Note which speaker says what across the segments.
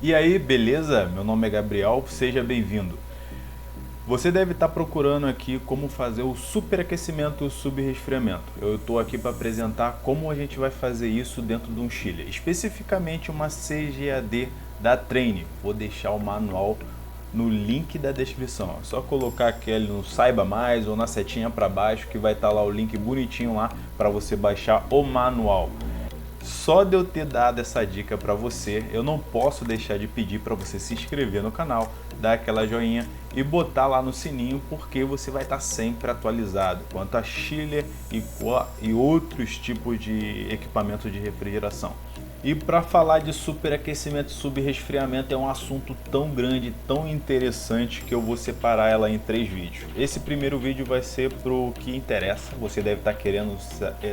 Speaker 1: E aí, beleza? Meu nome é Gabriel, seja bem-vindo. Você deve estar procurando aqui como fazer o superaquecimento e o subresfriamento. Eu estou aqui para apresentar como a gente vai fazer isso dentro de um chiller, especificamente uma CGAD da Trane. Vou deixar o manual no link da descrição. É só colocar aquele no Saiba Mais ou na setinha para baixo que vai estar lá o link bonitinho lá para você baixar o manual. Só de eu ter dado essa dica para você, eu não posso deixar de pedir para você se inscrever no canal, dar aquela joinha e botar lá no sininho, porque você vai estar sempre atualizado quanto a chiller e outros tipos de equipamento de refrigeração. E para falar de superaquecimento e subresfriamento é um assunto tão grande, tão interessante, que eu vou separar ela em 3 vídeos. Esse primeiro vídeo vai ser para o que interessa, você deve estar querendo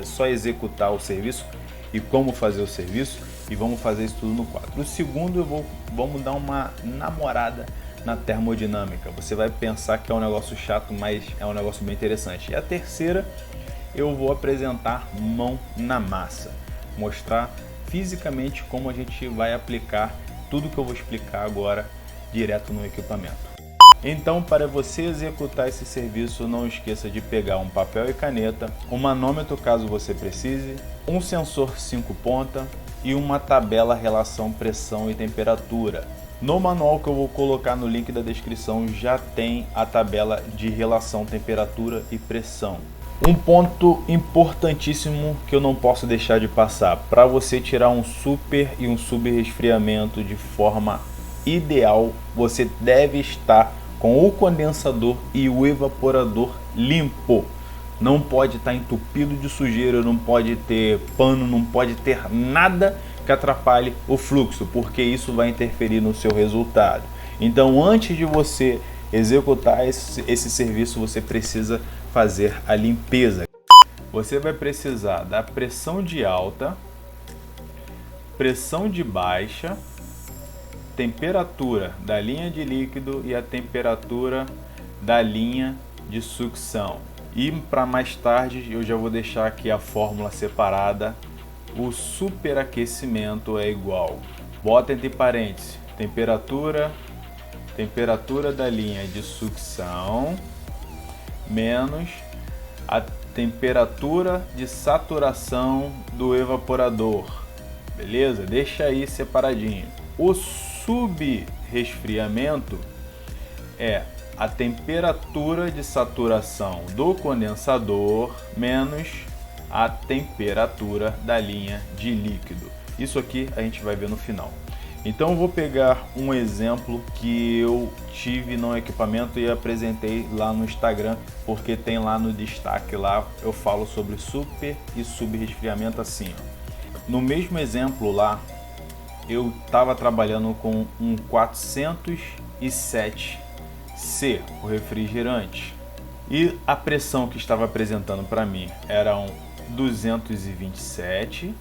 Speaker 1: só executar o serviço e como fazer o serviço, e vamos fazer isso tudo no quadro. O segundo, vamos dar uma namorada na termodinâmica. Você vai pensar que é um negócio chato, mas é um negócio bem interessante. E a terceira, eu vou apresentar mão na massa, mostrar fisicamente como a gente vai aplicar tudo que eu vou explicar agora direto no equipamento. Então, para você executar esse serviço, não esqueça de pegar um papel e caneta, um manômetro caso você precise, um sensor 5 ponta e uma tabela relação pressão e temperatura. No manual que eu vou colocar no link da descrição já tem a tabela de relação temperatura e pressão. Um ponto importantíssimo que eu não posso deixar de passar: para você tirar um super e um subresfriamento de forma ideal, você deve estar com o condensador e o evaporador limpo. Não pode estar entupido de sujeira, não pode ter pano, não pode ter nada que atrapalhe o fluxo, porque isso vai interferir no seu resultado. Então, antes de você executar esse serviço, você precisa fazer a limpeza. Você vai precisar da pressão de alta, pressão de baixa, temperatura da linha de líquido e a temperatura da linha de sucção. E para mais tarde eu já vou deixar aqui a fórmula separada. O superaquecimento é igual, bota entre parênteses, temperatura da linha de sucção menos a temperatura de saturação do evaporador. Beleza? Deixa aí separadinho. O subresfriamento é a temperatura de saturação do condensador menos a temperatura da linha de líquido. Isso aqui a gente vai ver no final. Então eu vou pegar um exemplo que eu tive no equipamento e apresentei lá no Instagram, porque tem lá no destaque, lá eu falo sobre super e subresfriamento assim, ó. No mesmo exemplo lá, eu estava trabalhando com um 407C, o refrigerante, e a pressão que estava apresentando para mim era um 227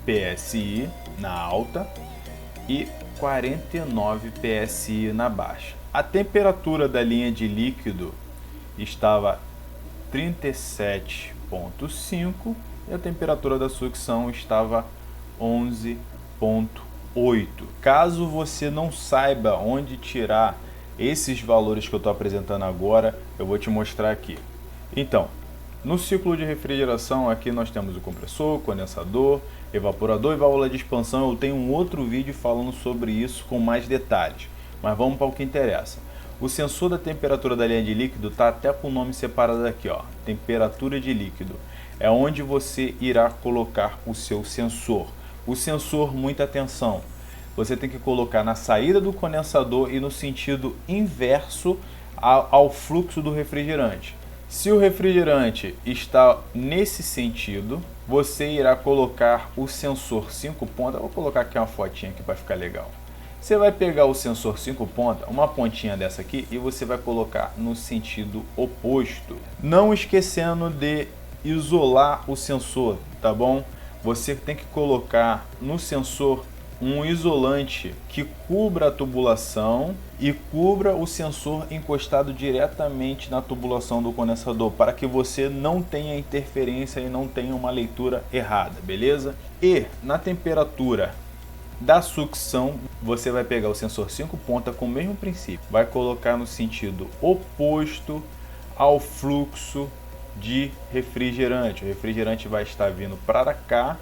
Speaker 1: PSI na alta e 49 PSI na baixa. A temperatura da linha de líquido estava 37,5 e a temperatura da sucção estava 11,8. Caso você não saiba onde tirar esses valores que eu estou apresentando agora, eu vou te mostrar aqui. Então, no ciclo de refrigeração, aqui nós temos o compressor, condensador, evaporador e válvula de expansão. Eu tenho um outro vídeo falando sobre isso com mais detalhes, mas vamos para o que interessa. O sensor da temperatura da linha de líquido está até com o nome separado aqui, ó, temperatura de líquido. É onde você irá colocar o seu sensor. O sensor, muita atenção, você tem que colocar na saída do condensador e no sentido inverso ao fluxo do refrigerante. Se o refrigerante está nesse sentido, você irá colocar o sensor 5 pontas. Eu vou colocar aqui uma fotinha aqui para ficar legal. Você vai pegar o sensor 5 pontas, uma pontinha dessa aqui, e você vai colocar no sentido oposto. Não esquecendo de isolar o sensor, tá bom? Você tem que colocar no sensor um isolante que cubra a tubulação e cubra o sensor encostado diretamente na tubulação do condensador, para que você não tenha interferência e não tenha uma leitura errada, beleza? E na temperatura Da sucção, você vai pegar o sensor 5 pontas com o mesmo princípio. Vai colocar no sentido oposto ao fluxo de refrigerante. O refrigerante vai estar vindo para cá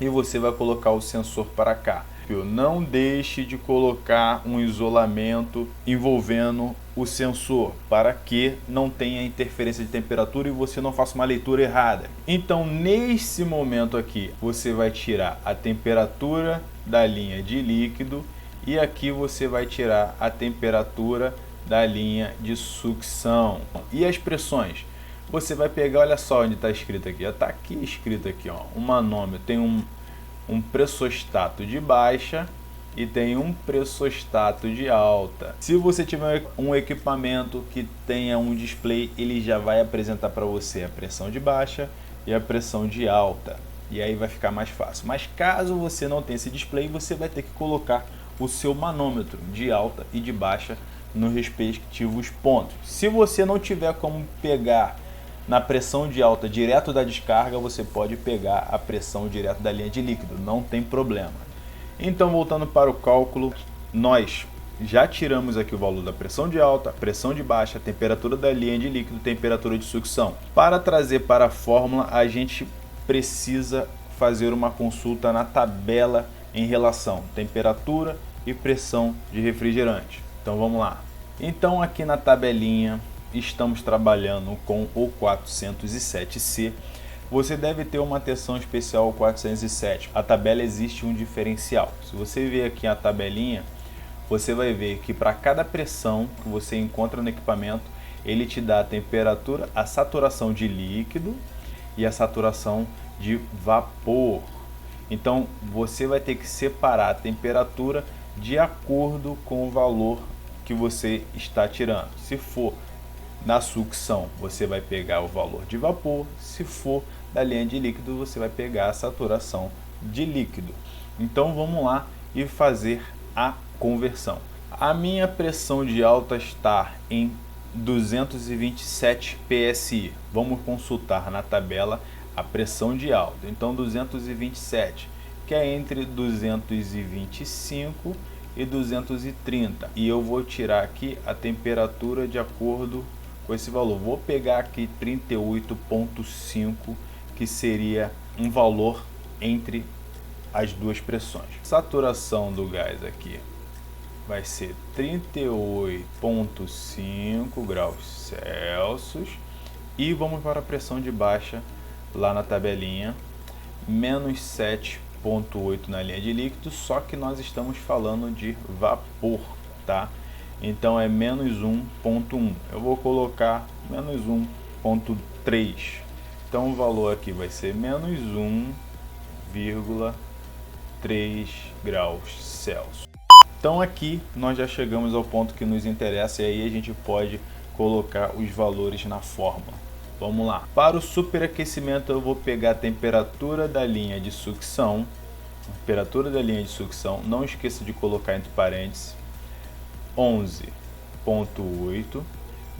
Speaker 1: e você vai colocar o sensor para cá. Não deixe de colocar um isolamento envolvendo o sensor para que não tenha interferência de temperatura e você não faça uma leitura errada. Então, nesse momento aqui, você vai tirar a temperatura da linha de líquido e aqui você vai tirar a temperatura da linha de sucção. E as pressões? Você vai pegar, olha só onde está escrito aqui, está aqui escrito aqui, ó, o manômetro tem um pressostato de baixa e tem um pressostato de alta. Se você tiver um equipamento que tenha um display, ele já vai apresentar para você a pressão de baixa e a pressão de alta, e aí vai ficar mais fácil. Mas caso você não tenha esse display, você vai ter que colocar o seu manômetro de alta e de baixa nos respectivos pontos. Se você não tiver como pegar na pressão de alta direto da descarga, você pode pegar a pressão direto da linha de líquido, não tem problema. Então, voltando para o cálculo, nós já tiramos aqui o valor da pressão de alta, pressão de baixa, temperatura da linha de líquido, temperatura de sucção. Para trazer para a fórmula, a gente precisa fazer uma consulta na tabela em relação temperatura e pressão de refrigerante. Então vamos lá. Então aqui na tabelinha estamos trabalhando com o 407C. Você deve ter uma atenção especial ao 407. A tabela existe um diferencial. Se você ver aqui a tabelinha, você vai ver que para cada pressão que você encontra no equipamento, ele te dá a temperatura, a saturação de líquido e a saturação de vapor. Então você vai ter que separar a temperatura de acordo com o valor que você está tirando. Se for na sucção, você vai pegar o valor de vapor. Se for da linha de líquido, você vai pegar a saturação de líquido. Então vamos lá e fazer a conversão. A minha pressão de alta está em 227 PSI. Vamos consultar na tabela a pressão de alta. Então 227, que é entre 225 e 230. E eu vou tirar aqui a temperatura de acordo com esse valor. Vou pegar aqui 38,5, que seria um valor entre as duas pressões. Saturação do gás aqui vai ser 38,5 graus Celsius. E vamos para a pressão de baixa lá na tabelinha, menos 7,8 na linha de líquido, só que nós estamos falando de vapor, tá? Então é menos 1,1. Eu vou colocar menos 1,3. Então o valor aqui vai ser menos 1,3 graus Celsius. Então aqui nós já chegamos ao ponto que nos interessa e aí a gente pode colocar os valores na fórmula. Vamos lá. Para o superaquecimento eu vou pegar a temperatura da linha de sucção. Temperatura da linha de sucção, não esqueça de colocar entre parênteses, 11,8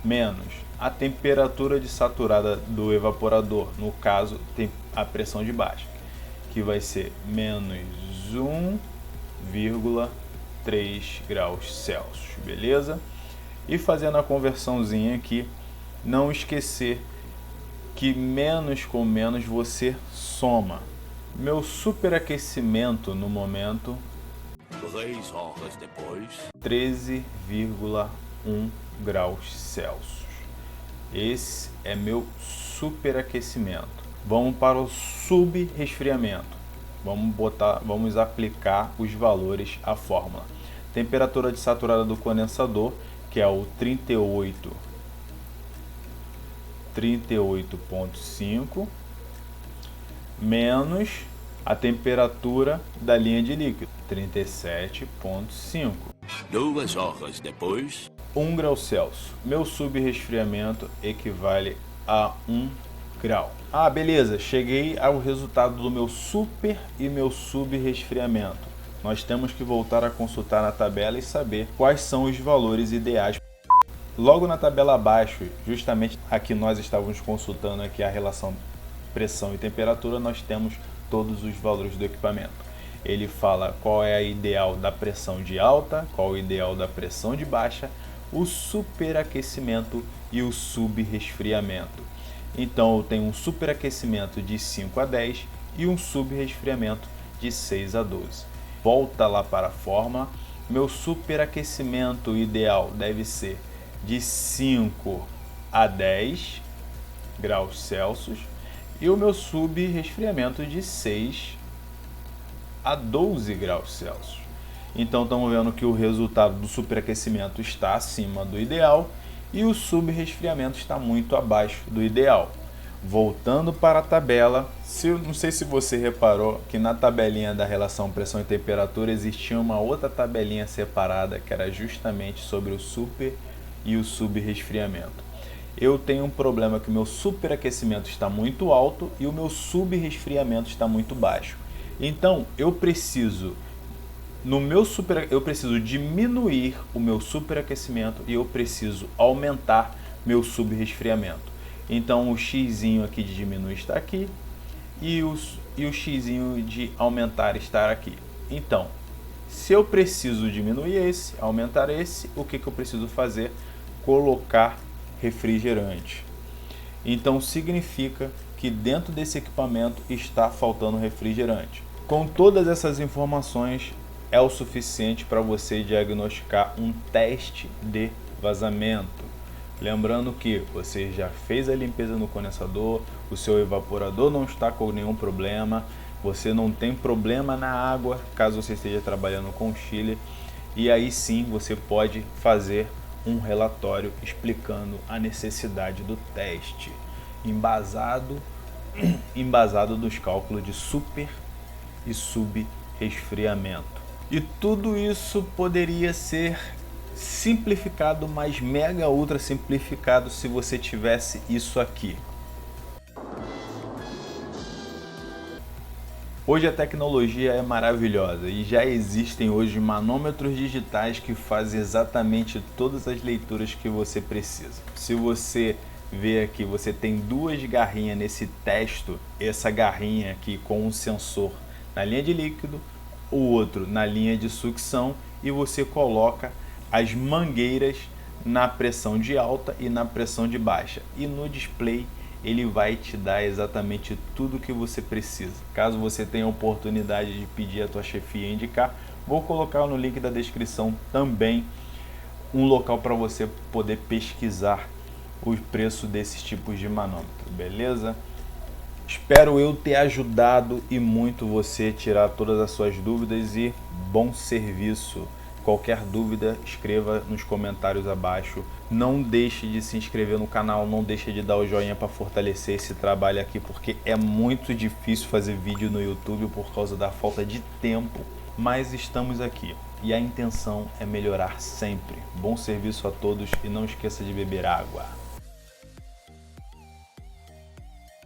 Speaker 1: menos a temperatura de saturada do evaporador, no caso tem a pressão de baixa, que vai ser menos 1,3 graus Celsius, beleza? E fazendo a conversãozinha aqui, não esquecer que menos com menos você soma. Meu superaquecimento no momento,
Speaker 2: 3 horas depois,
Speaker 1: 13,1 graus Celsius. Esse é meu superaquecimento. Vamos para o subresfriamento. Vamos aplicar os valores à fórmula. Temperatura de saturada do condensador, que é o 38,5 menos a temperatura da linha de líquido, 37,5.
Speaker 2: 2 horas depois,
Speaker 1: 1 grau Celsius. Meu subresfriamento equivale a 1 grau. Ah, beleza, cheguei ao resultado do meu super e meu subresfriamento. Nós temos que voltar a consultar na tabela e saber quais são os valores ideais. Logo na tabela abaixo, justamente aqui nós estávamos consultando aqui a relação pressão e temperatura, nós temos todos os valores do equipamento. Ele fala qual é a ideal da pressão de alta, qual é o ideal da pressão de baixa, o superaquecimento e o subresfriamento. Então eu tenho um superaquecimento de 5 a 10 e um subresfriamento de 6 a 12. Volta lá para a fórmula. Meu superaquecimento ideal deve ser de 5 a 10 graus Celsius e o meu subresfriamento de 6 a 12 graus Celsius. Então estamos vendo que o resultado do superaquecimento está acima do ideal e o subresfriamento está muito abaixo do ideal. Voltando para a tabela, não sei se você reparou que na tabelinha da relação pressão e temperatura existia uma outra tabelinha separada que era justamente sobre o super e o subresfriamento. Eu tenho um problema que o meu superaquecimento está muito alto e o meu subresfriamento está muito baixo. Então eu preciso diminuir o meu superaquecimento e eu preciso aumentar meu subresfriamento. Então o xzinho aqui de diminuir está aqui e o xzinho de aumentar está aqui. Então, se eu preciso diminuir esse, aumentar esse, o que eu preciso fazer? Colocar refrigerante. Então significa que dentro desse equipamento está faltando refrigerante. Com todas essas informações é o suficiente para você diagnosticar um teste de vazamento. Lembrando que você já fez a limpeza no condensador, o seu evaporador não está com nenhum problema, você não tem problema na água, caso você esteja trabalhando com chiller, e aí sim você pode fazer um relatório explicando a necessidade do teste, embasado dos cálculos de super e subresfriamento. E tudo isso poderia ser simplificado, mas mega ultra simplificado se você tivesse isso aqui. Hoje a tecnologia é maravilhosa e já existem hoje manômetros digitais que fazem exatamente todas as leituras que você precisa. Se você ver aqui, você tem duas garrinhas nesse testo, essa garrinha aqui com um sensor na linha de líquido, o outro na linha de sucção, e você coloca as mangueiras na pressão de alta e na pressão de baixa, e no display ele vai te dar exatamente tudo que você precisa. Caso você tenha a oportunidade de pedir a tua chefia indicar, vou colocar no link da descrição também um local para você poder pesquisar o preço desses tipos de manômetro, beleza? Espero eu ter ajudado e muito você tirar todas as suas dúvidas e bom serviço. Qualquer dúvida, escreva nos comentários abaixo. Não deixe de se inscrever no canal, não deixe de dar o joinha para fortalecer esse trabalho aqui, porque é muito difícil fazer vídeo no YouTube por causa da falta de tempo. Mas estamos aqui e a intenção é melhorar sempre. Bom serviço a todos e não esqueça de beber água.